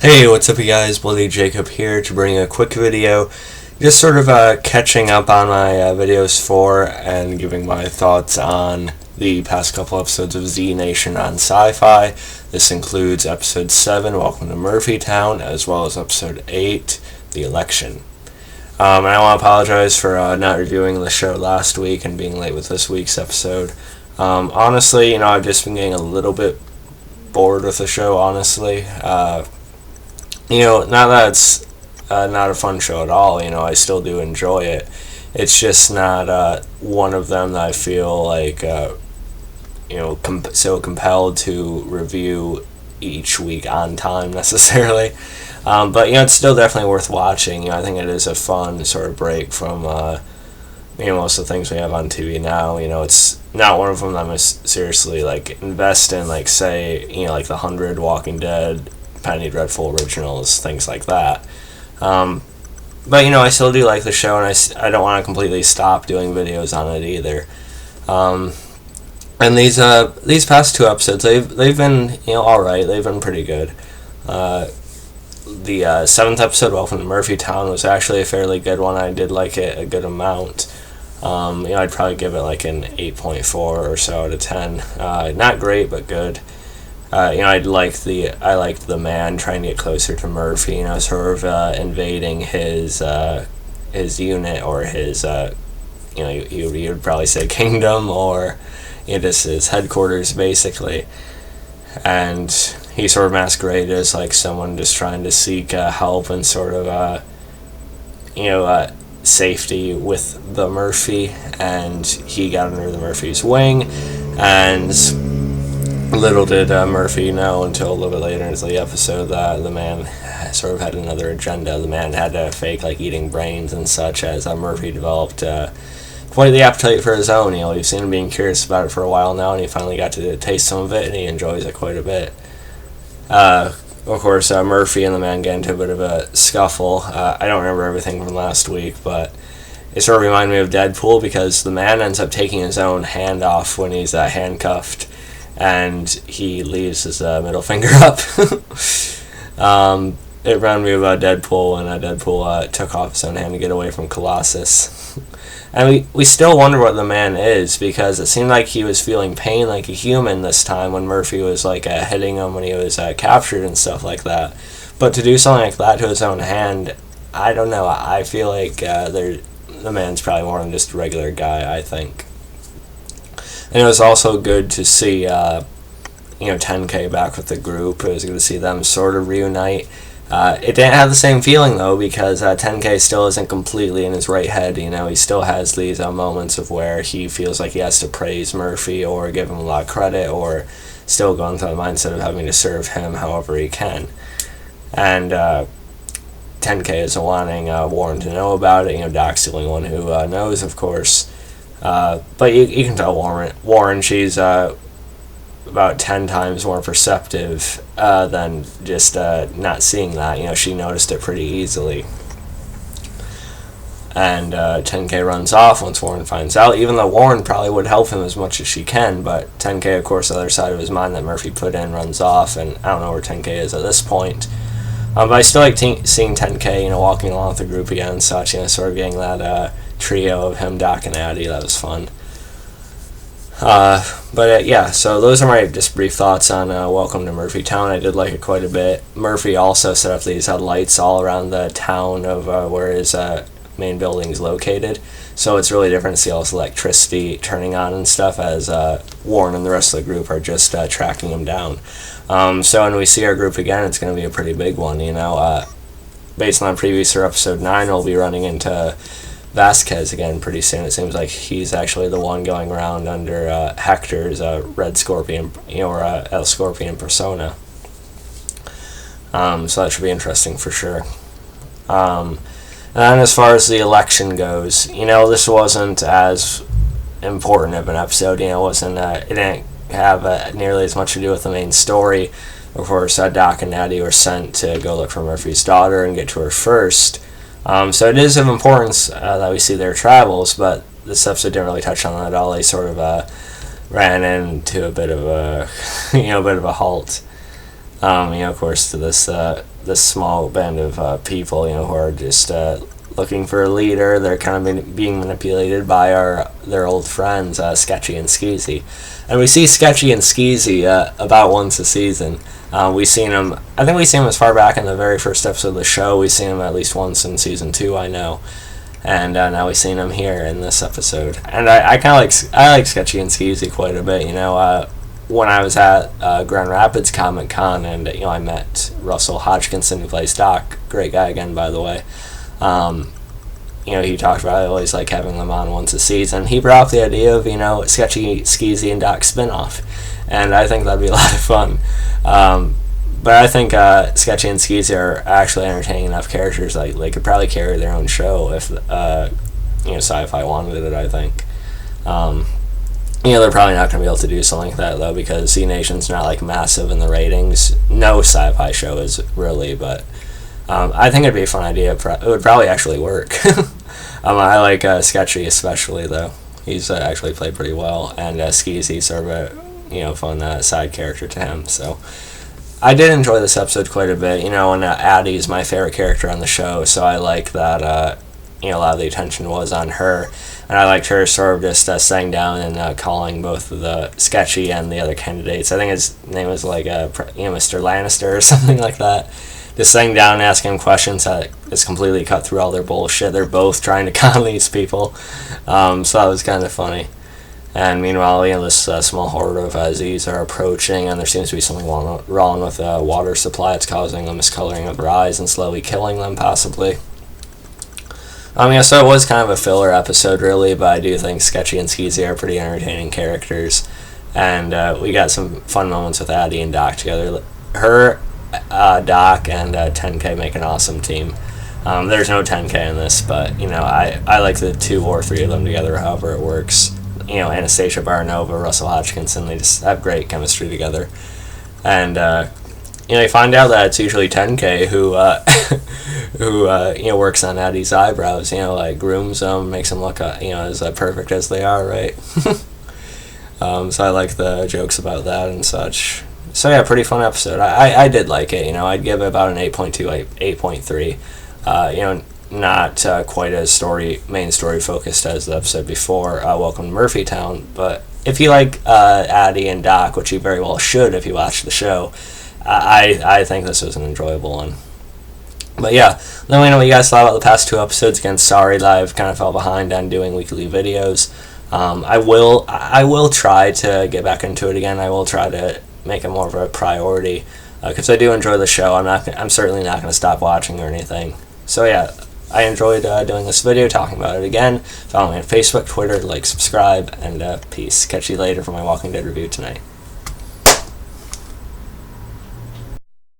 Hey, what's up you guys? Bloody Jacob here to bring a quick video. Just sort of catching up on my videos for and giving my thoughts on the past couple episodes of Z Nation on Syfy. This includes episode 7, Welcome to Murphytown, as well as episode 8, The Election. And I want to apologize for not reviewing the show last week and being late with this week's episode. Honestly, I've just been getting a little bit bored with the show, honestly. Not that it's not a fun show at all, I still do enjoy it. It's just not one of them that I feel like, so compelled to review each week on time necessarily. But, it's still definitely worth watching. I think it is a fun sort of break from, most of the things we have on TV now. It's not one of them that I'm seriously, invest in, say, like The 100, Walking Dead, Penny Dreadful originals, things like that. But I still do like the show, and I don't want to completely stop doing videos on it either. And these past two episodes, they've been all right. They've been pretty good. The 7th episode, Welcome to Murphytown, was actually a fairly good one. I did like it a good amount. I'd probably give it like an 8.4 or so out of 10. Not great, but good. I liked the man trying to get closer to Murphy, sort of invading his unit, or his, you would probably say kingdom, or just his headquarters, basically. And he sort of masqueraded as like someone just trying to seek help and sort of, safety with the Murphy, and he got under the Murphy's wing, and little did Murphy know until a little bit later into the episode that the man sort of had another agenda. The man had to fake eating brains and such, as Murphy developed quite the appetite for his own. We've seen him being curious about it for a while now, and he finally got to taste some of it, and he enjoys it quite a bit. Of course, Murphy and the man get into a bit of a scuffle. I don't remember everything from last week, but it sort of reminded me of Deadpool, because the man ends up taking his own hand off when he's handcuffed, and he leaves his middle finger up. It reminded me about Deadpool when Deadpool took off his own hand to get away from Colossus. And we still wonder what the man is, because it seemed like he was feeling pain like a human this time when Murphy was hitting him when he was captured and stuff like that. But to do something like that to his own hand, I don't know. I feel like the man's probably more than just a regular guy, I think. And it was also good to see, 10K back with the group. It was good to see them sort of reunite. It didn't have the same feeling, though, because 10K still isn't completely in his right head. He still has these moments of where he feels like he has to praise Murphy or give him a lot of credit, or still going through the mindset of having to serve him however he can. And 10K isn't wanting Warren to know about it. Doc's the only one who knows, of course. But you can tell Warren, she's about 10 times more perceptive than just not seeing that. She noticed it pretty easily. And 10K runs off once Warren finds out, even though Warren probably would help him as much as she can. But 10K, of course, the other side of his mind that Murphy put in, runs off, and I don't know where 10K is at this point. But I still like seeing 10K, walking along with the group again and such, sort of getting that trio of him, Doc, and Addy. That was fun. So those are my just brief thoughts on Welcome to Murphytown. I did like it quite a bit. Murphy also set up these lights all around the town of where his main building is located. So it's really different to see all this electricity turning on and stuff, as Warren and the rest of the group are just tracking him down. So when we see our group again, it's going to be a pretty big one, Based on previous episode 9, we'll be running into Vasquez again pretty soon. It seems like he's actually the one going around under Hector's Red Scorpion, or El Scorpion persona. So that should be interesting for sure. And then as far as the election goes, this wasn't as important of an episode. It didn't have nearly as much to do with the main story. Of course, Doc and Addy were sent to go look for Murphy's daughter and get to her first. So it is of importance that we see their travels, but this episode didn't really touch on that at all. They sort of ran into a bit of a, bit of a halt. Of course, to this small band of people, who are just looking for a leader. They're kind of being manipulated by their old friends, Sketchy and Skeezy. And we see Sketchy and Skeezy about once a season. I think we've seen him as far back in the very first episode of the show. We've seen him at least once in season 2, I know. And now we've seen him here in this episode. And I kind of like Sketchy and Skeezy quite a bit, when I was at Grand Rapids Comic Con, and I met Russell Hodgkinson, who plays Doc, great guy again, by the way. He talked about, I always like having them on once a season. He brought up the idea of Sketchy, Skeezy, and Doc spinoff, and I think that'd be a lot of fun. But I think Sketchy and Skeezy are actually entertaining enough characters. Like they could probably carry their own show if Syfy wanted it. I think. They're probably not going to be able to do something like that, though, because Z Nation's not, massive in the ratings. No Syfy show is, really, but I think it'd be a fun idea. It would probably actually work. I like Sketchy especially, though. He's actually played pretty well, and Skeezy's sort of a, fun side character to him, so... I did enjoy this episode quite a bit, and Addy is my favorite character on the show, so I like that, a lot of the attention was on her. And I liked her sort of just sitting down and calling both the Sketchy and the other candidates. I think his name was Mr. Lannister or something like that. Just sitting down and asking him questions that is completely cut through all their bullshit. They're both trying to con these people. So that was kind of funny. And meanwhile, this small horde of Z's are approaching, and there seems to be something wrong with the water supply. It's causing a miscoloring of their eyes and slowly killing them, possibly. So it was kind of a filler episode, really, but I do think Sketchy and Skeezy are pretty entertaining characters. And we got some fun moments with Addy and Doc together. Her, Doc, and 10K make an awesome team. There's no 10K in this, but, I like the 2 or 3 of them together, however it works. Anastasia Baranova, Russell Hodgkinson, they just have great chemistry together. And, you find out that it's usually 10K who works on Addy's eyebrows, grooms them, makes them look, as perfect as they are, right? So I like the jokes about that and such. So yeah, pretty fun episode. I did like it, I'd give it about an 8.2, 8.3. Not quite as main story focused as the episode before, Welcome to Murphytown, but if you like Addy and Doc, which you very well should if you watch the show, I think this was an enjoyable one. But yeah, let me know what you guys thought about the past 2 episodes. Again, sorry that I've kind of fell behind on doing weekly videos. I will try to get back into it again. I will try to make it more of a priority, because I do enjoy the show. I'm certainly not going to stop watching or anything. So yeah, I enjoyed doing this video, talking about it again. Follow me on Facebook, Twitter, subscribe, and peace. Catch you later for my Walking Dead review tonight.